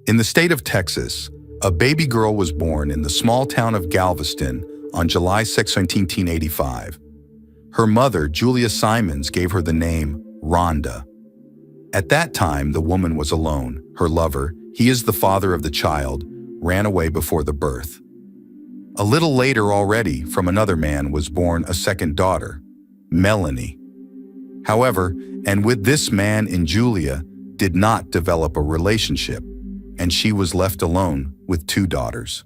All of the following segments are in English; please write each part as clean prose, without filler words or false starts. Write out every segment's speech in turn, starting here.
In the state of Texas, a baby girl was born in the small town of Galveston on July 6, 1985. Her mother, Julia Simons, gave her the name Rhonda. At that time, the woman was alone. Her lover, he is the father of the child, ran away before the birth. A little later already, from another man was born a second daughter, Melanie. However, and with this man and Julia did not develop a relationship, and she was left alone with two daughters.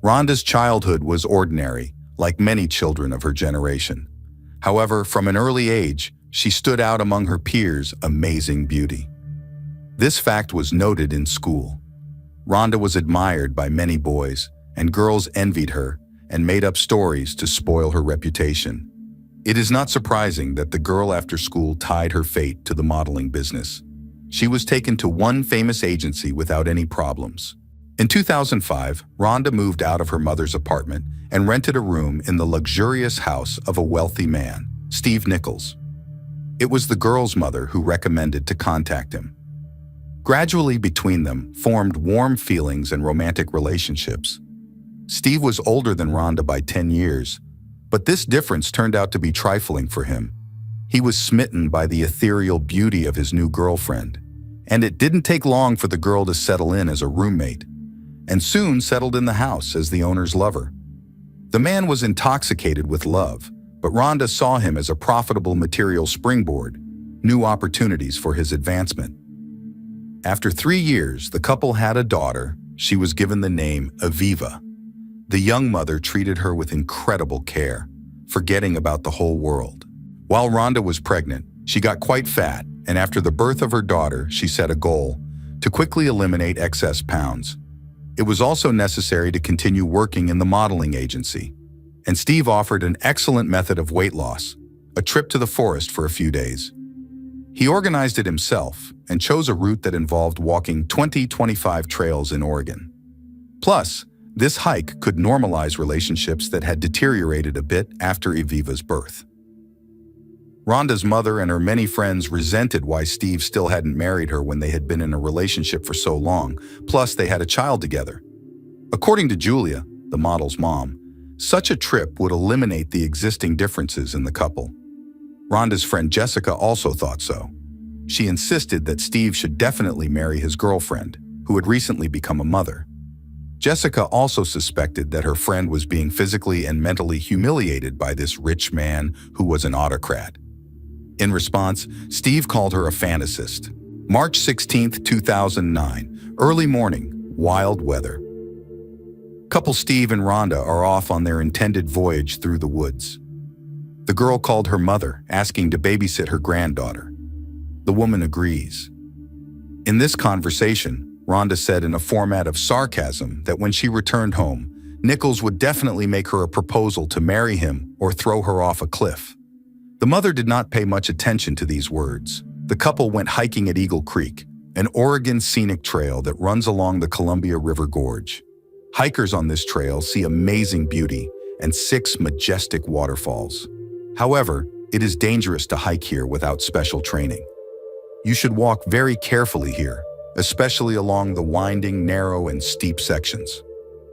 Rhonda's childhood was ordinary, like many children of her generation. However, from an early age, she stood out among her peers' amazing beauty. This fact was noted in school. Rhonda was admired by many boys, and girls envied her and made up stories to spoil her reputation. It is not surprising that the girl after school tied her fate to the modeling business. She was taken to one famous agency without any problems. In 2005, Rhonda moved out of her mother's apartment and rented a room in the luxurious house of a wealthy man, Steve Nichols. It was the girl's mother who recommended to contact him. Gradually, between them formed warm feelings and romantic relationships. Steve was older than Rhonda by 10 years, but this difference turned out to be trifling for him. He was smitten by the ethereal beauty of his new girlfriend, and it didn't take long for the girl to settle in as a roommate, and soon settled in the house as the owner's lover. The man was intoxicated with love, but Rhonda saw him as a profitable material springboard, new opportunities for his advancement. After 3 years, the couple had a daughter. She was given the name Aviva. The young mother treated her with incredible care, forgetting about the whole world. While Rhonda was pregnant, she got quite fat, and after the birth of her daughter, she set a goal to quickly eliminate excess pounds. It was also necessary to continue working in the modeling agency, and Steve offered an excellent method of weight loss, a trip to the forest for a few days. He organized it himself and chose a route that involved walking 25 trails in Oregon. Plus, this hike could normalize relationships that had deteriorated a bit after Aviva's birth. Rhonda's mother and her many friends resented why Steve still hadn't married her when they had been in a relationship for so long, plus they had a child together. According to Julia, the model's mom, such a trip would eliminate the existing differences in the couple. Rhonda's friend Jessica also thought so. She insisted that Steve should definitely marry his girlfriend, who had recently become a mother. Jessica also suspected that her friend was being physically and mentally humiliated by this rich man who was an autocrat. In response, Steve called her a fantasist. March 16, 2009, early morning, wild weather. Couple Steve and Rhonda are off on their intended voyage through the woods. The girl called her mother, asking to babysit her granddaughter. The woman agrees. In this conversation, Rhonda said in a format of sarcasm that when she returned home, Nichols would definitely make her a proposal to marry him or throw her off a cliff. The mother did not pay much attention to these words. The couple went hiking at Eagle Creek, an Oregon scenic trail that runs along the Columbia River Gorge. Hikers on this trail see amazing beauty and 6 majestic waterfalls. However, it is dangerous to hike here without special training. You should walk very carefully here, especially along the winding, narrow, and steep sections.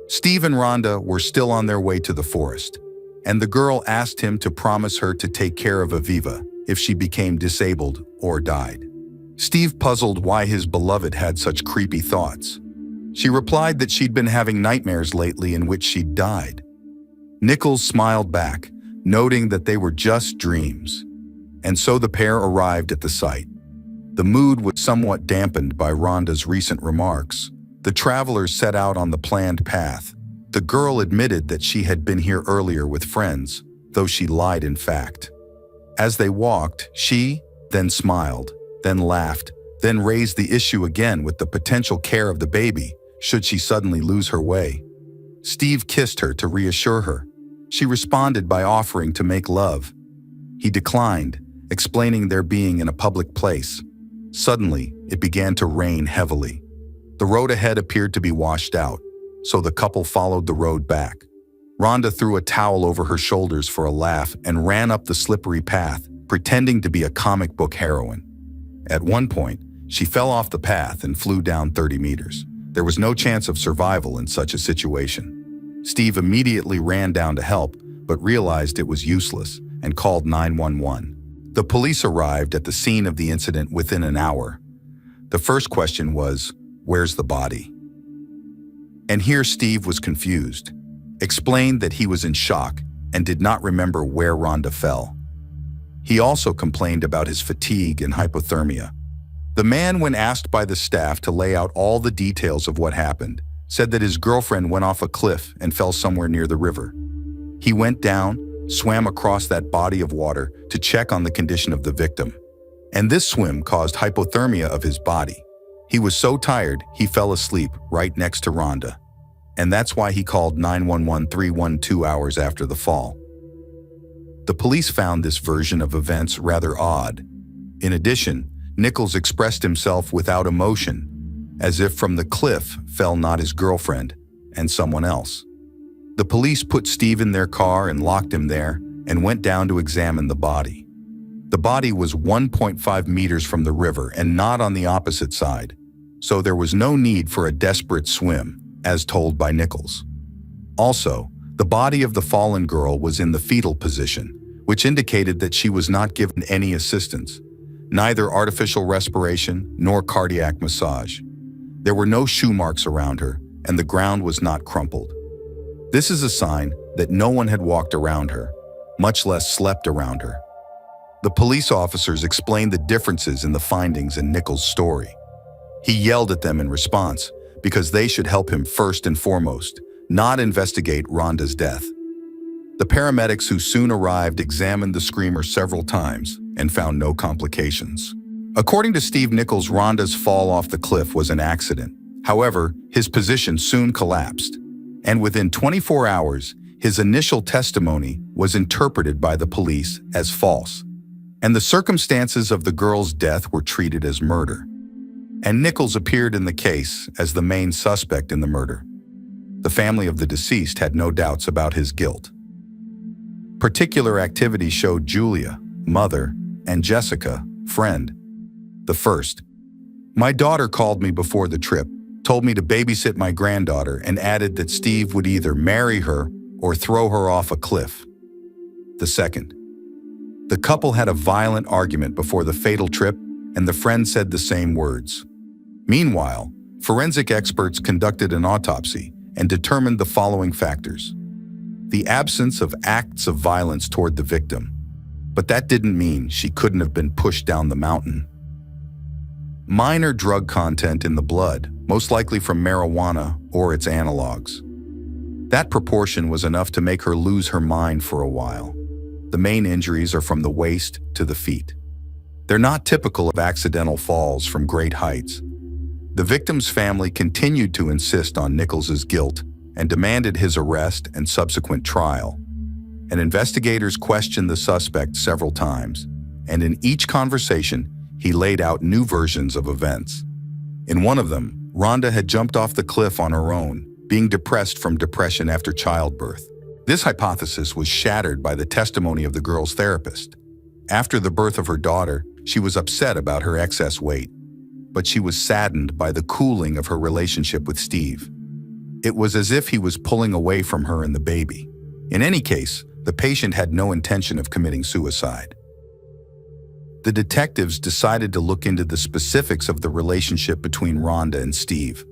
Steve and Rhonda were still on their way to the forest, and the girl asked him to promise her to take care of Aviva if she became disabled or died. Steve puzzled why his beloved had such creepy thoughts. She replied that she'd been having nightmares lately in which she'd died. Nichols smiled back, noting that they were just dreams, and so the pair arrived at the site. The mood was somewhat dampened by Rhonda's recent remarks. The travelers set out on the planned path. The girl admitted that she had been here earlier with friends, though she lied in fact. As they walked, she then smiled, then laughed, then raised the issue again with the potential care of the baby, should she suddenly lose her way. Steve kissed her to reassure her. She responded by offering to make love. He declined, explaining their being in a public place. Suddenly, it began to rain heavily. The road ahead appeared to be washed out, so the couple followed the road back. Rhonda threw a towel over her shoulders for a laugh and ran up the slippery path, pretending to be a comic book heroine. At one point, She fell off the path and flew down 30 meters. There was no chance of survival in such a situation. Steve immediately ran down to help, but realized it was useless and called 911. The police arrived at the scene of the incident within an hour. The first question was, "Where's the body?" And here Steve was confused, explained that he was in shock and did not remember where Rhonda fell. He also complained about his fatigue and hypothermia. The man, when asked by the staff to lay out all the details of what happened, said that his girlfriend went off a cliff and fell somewhere near the river. He went down, swam across that body of water to check on the condition of the victim. And this swim caused hypothermia of his body. He was so tired, he fell asleep right next to Rhonda. And that's why he called 911 312 hours after the fall. The police found this version of events rather odd. In addition, Nichols expressed himself without emotion, as if from the cliff fell not his girlfriend and someone else. The police put Steve in their car and locked him there and went down to examine the body. The body was 1.5 meters from the river and not on the opposite side, so there was no need for a desperate swim, as told by Nichols. Also, the body of the fallen girl was in the fetal position, which indicated that she was not given any assistance, neither artificial respiration nor cardiac massage. There were no shoe marks around her, and the ground was not crumpled. This is a sign that no one had walked around her, much less slept around her. The police officers explained the differences in the findings in Nichols' story. He yelled at them in response because they should help him first and foremost, not investigate Rhonda's death. The paramedics who soon arrived examined the screamer several times and found no complications. According to Steve Nichols, Rhonda's fall off the cliff was an accident. However, his position soon collapsed, and within 24 hours, his initial testimony was interpreted by the police as false, and the circumstances of the girl's death were treated as murder. And Nichols appeared in the case as the main suspect in the murder. The family of the deceased had no doubts about his guilt. Particular activity showed Julia, mother, and Jessica, friend. The first, "My daughter called me before the trip, told me to babysit my granddaughter, and added that Steve would either marry her or throw her off a cliff." The second, "The couple had a violent argument before the fatal trip, and the friend said the same words." Meanwhile, forensic experts conducted an autopsy and determined the following factors: the absence of acts of violence toward the victim, but that didn't mean she couldn't have been pushed down the mountain. Minor drug content in the blood, most likely from marijuana or its analogs. That proportion was enough to make her lose her mind for a while. The main injuries are from the waist to the feet. They're not typical of accidental falls from great heights. The victim's family continued to insist on Nichols's guilt and demanded his arrest and subsequent trial. And investigators questioned the suspect several times, and in each conversation, he laid out new versions of events. In one of them, Rhonda had jumped off the cliff on her own, being depressed from depression after childbirth. This hypothesis was shattered by the testimony of the girl's therapist. After the birth of her daughter, she was upset about her excess weight, but she was saddened by the cooling of her relationship with Steve. It was as if he was pulling away from her and the baby. In any case, the patient had no intention of committing suicide. The detectives decided to look into the specifics of the relationship between Rhonda and Steve,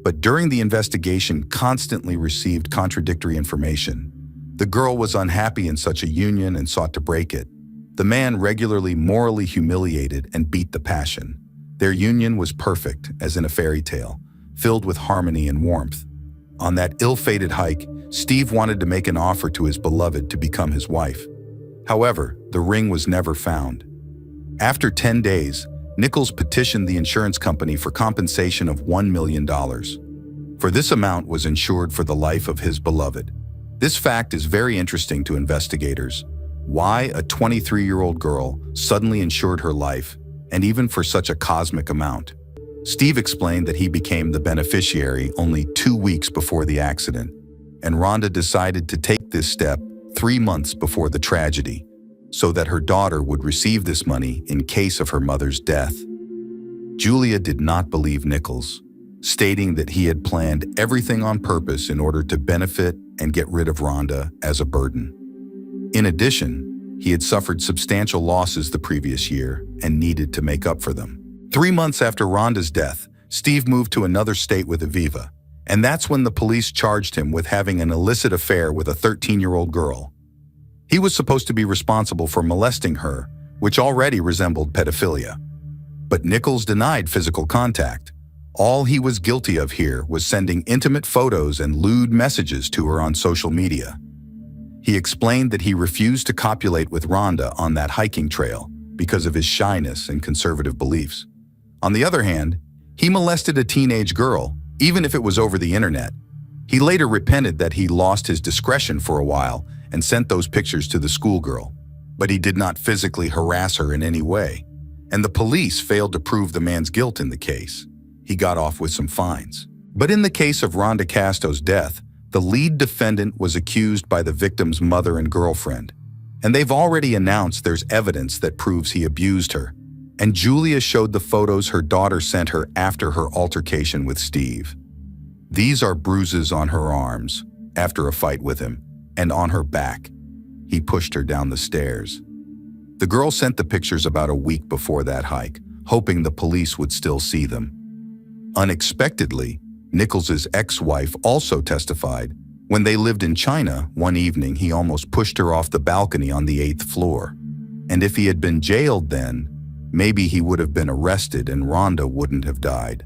but during the investigation constantly received contradictory information. The girl was unhappy in such a union and sought to break it. The man regularly morally humiliated and beat the passion. Their union was perfect, as in a fairy tale, filled with harmony and warmth. On that ill-fated hike, Steve wanted to make an offer to his beloved to become his wife. However, the ring was never found. After 10 days, Nichols petitioned the insurance company for compensation of $1 million. For this amount was insured for the life of his beloved. This fact is very interesting to investigators. Why a 23-year-old girl suddenly insured her life, and even for such a cosmic amount? Steve explained that he became the beneficiary only 2 weeks before the accident, and Rhonda decided to take this step 3 months before the tragedy, so that her daughter would receive this money in case of her mother's death. Julia did not believe Nichols, stating that he had planned everything on purpose in order to benefit and get rid of Rhonda as a burden. In addition, he had suffered substantial losses the previous year and needed to make up for them. 3 months after Rhonda's death, Steve moved to another state with Aviva, and that's when the police charged him with having an illicit affair with a 13-year-old girl. He was supposed to be responsible for molesting her, which already resembled pedophilia. But Nichols denied physical contact. All he was guilty of here was sending intimate photos and lewd messages to her on social media. He explained that he refused to copulate with Rhonda on that hiking trail because of his shyness and conservative beliefs. On the other hand, he molested a teenage girl, even if it was over the internet. He later repented that he lost his discretion for a while and sent those pictures to the schoolgirl. But he did not physically harass her in any way, and the police failed to prove the man's guilt in the case. He got off with some fines. But in the case of Rhonda Casto's death, the lead defendant was accused by the victim's mother and girlfriend, and they've already announced there's evidence that proves he abused her. And Julia showed the photos her daughter sent her after her altercation with Steve. These are bruises on her arms after a fight with him, and on her back. He pushed her down the stairs. The girl sent the pictures about a week before that hike, hoping the police would still see them. Unexpectedly, Nichols' ex-wife also testified. When they lived in China, one evening he almost pushed her off the balcony on the 8th floor. And if he had been jailed then, maybe he would have been arrested and Rhonda wouldn't have died.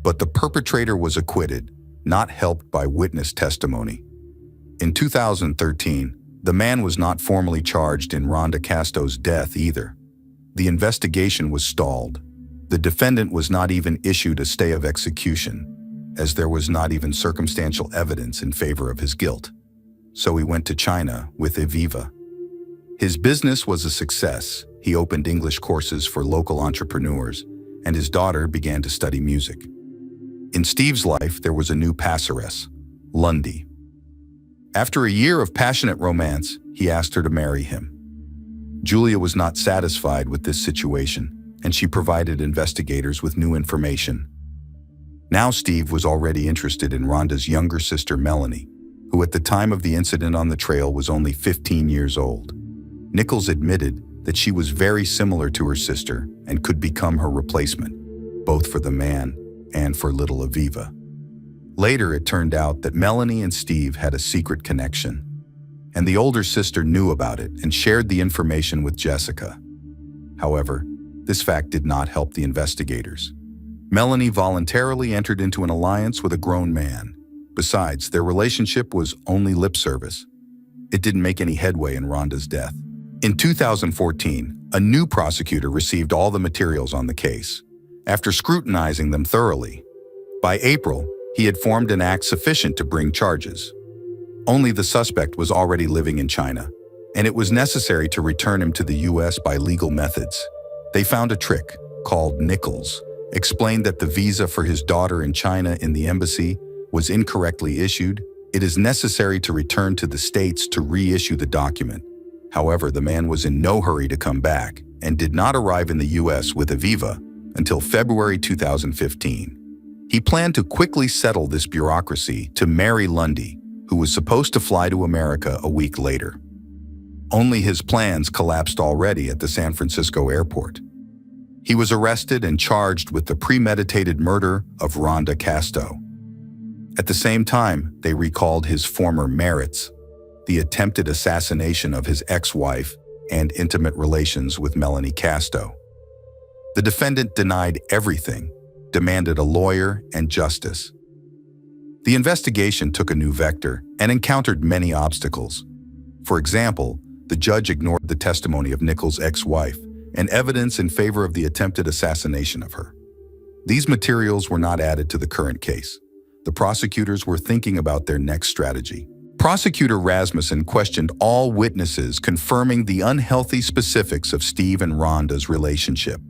But the perpetrator was acquitted, not helped by witness testimony. In 2013, the man was not formally charged in Rhonda Casto's death either. The investigation was stalled. The defendant was not even issued a stay of execution, as there was not even circumstantial evidence in favor of his guilt. So he went to China with Aviva. His business was a success. He opened English courses for local entrepreneurs, and his daughter began to study music. In Steve's life, there was a new passeress, Lundy. After a year of passionate romance, he asked her to marry him. Julia was not satisfied with this situation, and she provided investigators with new information. Now Steve was already interested in Rhonda's younger sister, Melanie, who at the time of the incident on the trail was only 15 years old. Nichols admitted that she was very similar to her sister and could become her replacement, both for the man and for little Aviva. Later, it turned out that Melanie and Steve had a secret connection, and the older sister knew about it and shared the information with Jessica. However, this fact did not help the investigators. Melanie voluntarily entered into an alliance with a grown man. Besides, their relationship was only lip service. It didn't make any headway in Rhonda's death. In 2014, a new prosecutor received all the materials on the case. After scrutinizing them thoroughly, by April, he had formed an act sufficient to bring charges. Only the suspect was already living in China, and it was necessary to return him to the U.S. by legal methods. They found a trick called Nichols, explained that the visa for his daughter in China in the embassy was incorrectly issued. It is necessary to return to the States to reissue the document. However, the man was in no hurry to come back and did not arrive in the U.S. with Aviva until February 2015. He planned to quickly settle this bureaucracy to marry Lundy, who was supposed to fly to America a week later. Only his plans collapsed already at the San Francisco airport. He was arrested and charged with the premeditated murder of Rhonda Casto. At the same time, they recalled his former merits, the attempted assassination of his ex-wife and intimate relations with Melanie Casto. The defendant denied everything, demanded a lawyer and justice. The investigation took a new vector and encountered many obstacles. For example, the judge ignored the testimony of Nichols' ex-wife and evidence in favor of the attempted assassination of her. These materials were not added to the current case. The prosecutors were thinking about their next strategy. Prosecutor Rasmussen questioned all witnesses, confirming the unhealthy specifics of Steve and Rhonda's relationship.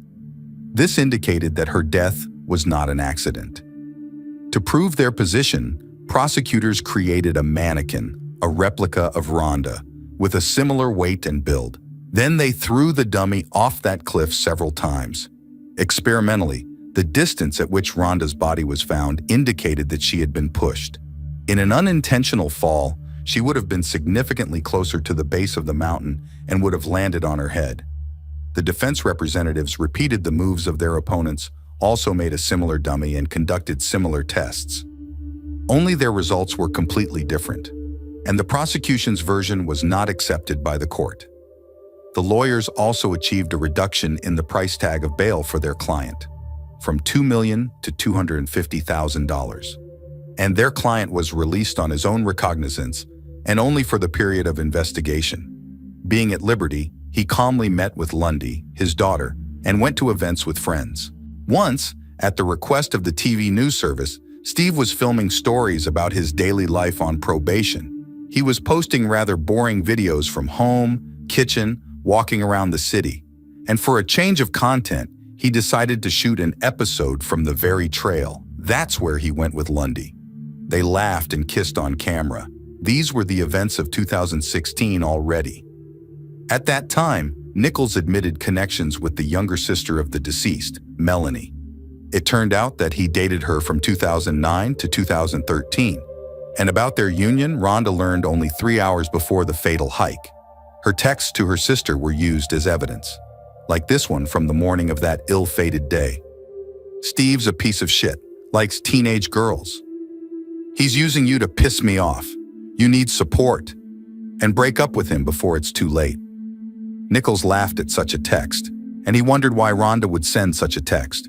This indicated that her death was not an accident. To prove their position, prosecutors created a mannequin, a replica of Rhonda, with a similar weight and build. Then they threw the dummy off that cliff several times. Experimentally, The distance at which Rhonda's body was found indicated that she had been pushed. In an unintentional fall, she would have been significantly closer to the base of the mountain and would have landed on her head. The defense representatives repeated the moves of their opponents, also made a similar dummy, and conducted similar tests. Only their results were completely different, and the prosecution's version was not accepted by the court. The lawyers also achieved a reduction in the price tag of bail for their client, from $2 million to $250,000. And their client was released on his own recognizance and only for the period of investigation. Being at liberty, he calmly met with Lundy, his daughter, and went to events with friends. Once, at the request of the TV news service, Steve was filming stories about his daily life on probation. He was posting rather boring videos from home, kitchen, walking around the city. And for a change of content, he decided to shoot an episode from the very trail. That's where he went with Lundy. They laughed and kissed on camera. These were the events of 2016 already. At that time, Nichols admitted connections with the younger sister of the deceased, Melanie. It turned out that he dated her from 2009 to 2013. And about their union, Rhonda learned only 3 hours before the fatal hike. Her texts to her sister were used as evidence, like this one from the morning of that ill-fated day. "Steve's a piece of shit, likes teenage girls. He's using you to piss me off. You need support. And break up with him before it's too late." Nichols laughed at such a text, and he wondered why Rhonda would send such a text.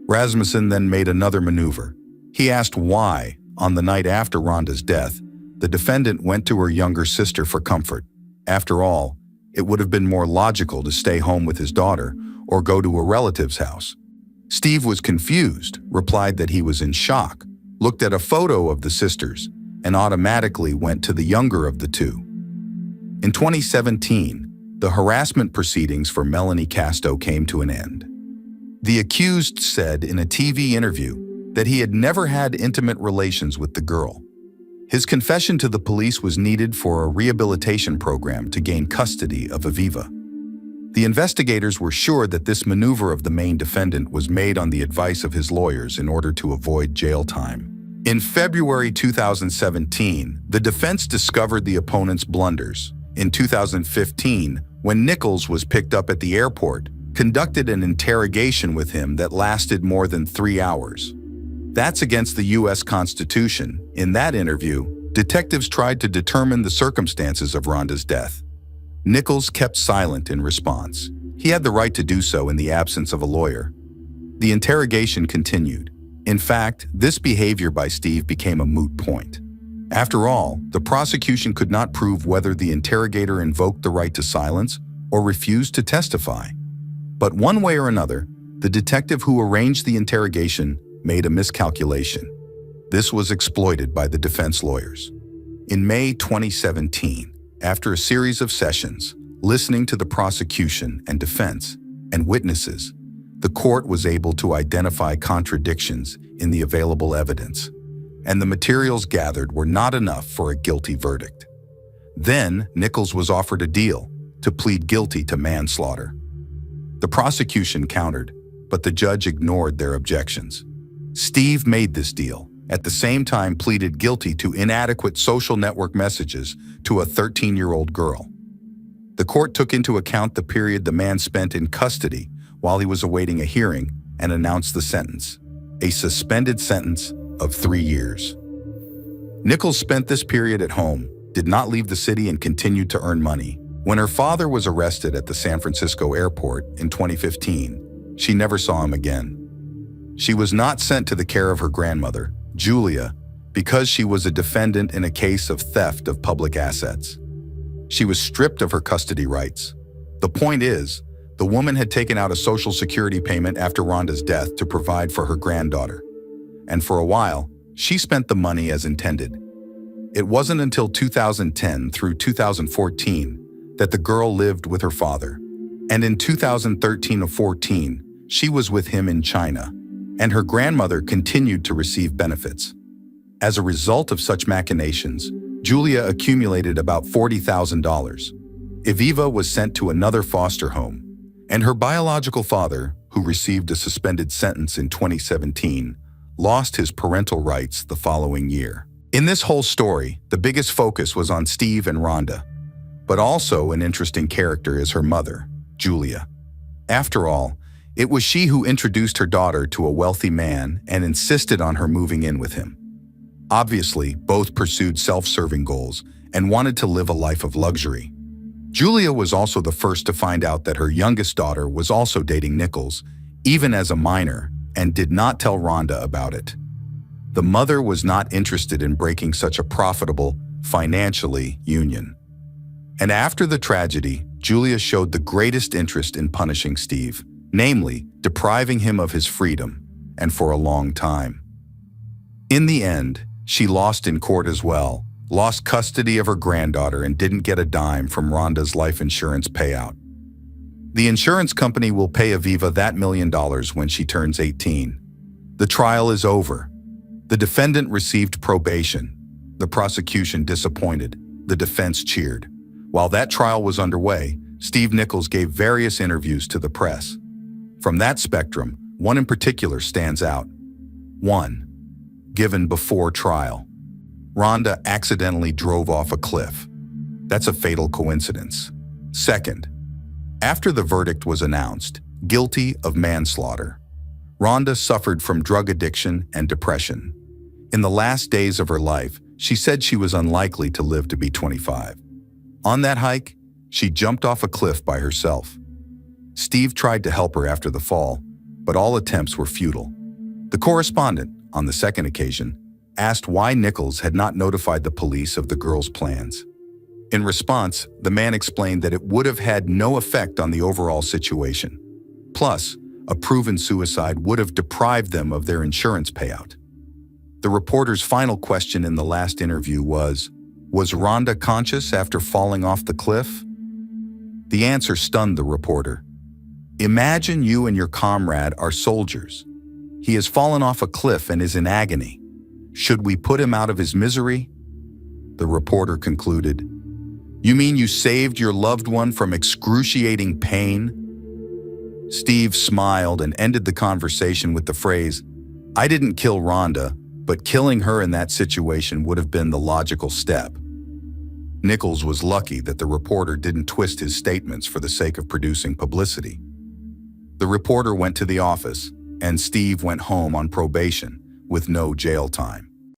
Rasmussen then made another maneuver. He asked why, on the night after Rhonda's death, the defendant went to her younger sister for comfort. After all, it would have been more logical to stay home with his daughter or go to a relative's house. Steve was confused, replied that he was in shock, looked at a photo of the sisters, and automatically went to the younger of the two. In 2017, the harassment proceedings for Rhonda Casto came to an end. The accused said in a TV interview that he had never had intimate relations with the girl. His confession to the police was needed for a rehabilitation program to gain custody of Aviva. The investigators were sure that this maneuver of the main defendant was made on the advice of his lawyers in order to avoid jail time. In February 2017, the defense discovered the opponent's blunders. In 2015, when Nichols was picked up at the airport, conducted an interrogation with him that lasted more than 3 hours. That's against the U.S. Constitution. In that interview, detectives tried to determine the circumstances of Rhonda's death. Nichols kept silent in response. He had the right to do so in the absence of a lawyer. The interrogation continued. In fact, this behavior by Steve became a moot point. After all, the prosecution could not prove whether the interrogator invoked the right to silence or refused to testify. But one way or another, the detective who arranged the interrogation made a miscalculation. This was exploited by the defense lawyers. In May 2017, after a series of sessions, listening to the prosecution and defense and witnesses, the court was able to identify contradictions in the available evidence, and the materials gathered were not enough for a guilty verdict. Then, Nichols was offered a deal to plead guilty to manslaughter. The prosecution countered, but the judge ignored their objections. Steve made this deal, at the same time pleaded guilty to inadequate social network messages to a 13-year-old girl. The court took into account the period the man spent in custody while he was awaiting a hearing and announced the sentence, a suspended sentence of 3 years. Nichols spent this period at home, did not leave the city, and continued to earn money. When her father was arrested at the San Francisco airport in 2015, she never saw him again. She was not sent to the care of her grandmother, Julia, because she was a defendant in a case of theft of public assets. She was stripped of her custody rights. The point is, the woman had taken out a Social Security payment after Rhonda's death to provide for her granddaughter. And for a while, she spent the money as intended. It wasn't until 2010 through 2014 that the girl lived with her father. And in 2013 or 14, she was with him in China, and her grandmother continued to receive benefits. As a result of such machinations, Julia accumulated about $40,000. Aviva was sent to another foster home, and her biological father, who received a suspended sentence in 2017, lost his parental rights the following year. In this whole story, the biggest focus was on Steve and Rhonda, but also an interesting character is her mother, Julia. After all, it was she who introduced her daughter to a wealthy man and insisted on her moving in with him. Obviously, both pursued self-serving goals and wanted to live a life of luxury. Julia was also the first to find out that her youngest daughter was also dating Nichols, even as a minor, and did not tell Rhonda about it. The mother was not interested in breaking such a profitable, financially, union. And after the tragedy, Julia showed the greatest interest in punishing Steve, namely, depriving him of his freedom, and for a long time. In the end, she lost in court as well, lost custody of her granddaughter and didn't get a dime from Rhonda's life insurance payout. The insurance company will pay Aviva that $1 million when she turns 18. The trial is over. The defendant received probation. The prosecution disappointed. The defense cheered. While that trial was underway, Steve Nichols gave various interviews to the press. From that spectrum, one in particular stands out. 1. Given before trial. Rhonda accidentally drove off a cliff. That's a fatal coincidence. 2nd, after the verdict was announced, guilty of manslaughter. Rhonda suffered from drug addiction and depression. In the last days of her life, she said she was unlikely to live to be 25. On that hike, she jumped off a cliff by herself. Steve tried to help her after the fall, but all attempts were futile. The correspondent, on the 2nd occasion, asked why Nichols had not notified the police of the girl's plans. In response, the man explained that it would have had no effect on the overall situation. Plus, a proven suicide would have deprived them of their insurance payout. The reporter's final question in the last interview was Rhonda conscious after falling off the cliff? The answer stunned the reporter. Imagine you and your comrade are soldiers. He has fallen off a cliff and is in agony. Should we put him out of his misery? The reporter concluded, You mean you saved your loved one from excruciating pain? Steve smiled and ended the conversation with the phrase, I didn't kill Rhonda, but killing her in that situation would have been the logical step. Nichols was lucky that the reporter didn't twist his statements for the sake of producing publicity. The reporter went to the office, and Steve went home on probation with no jail time.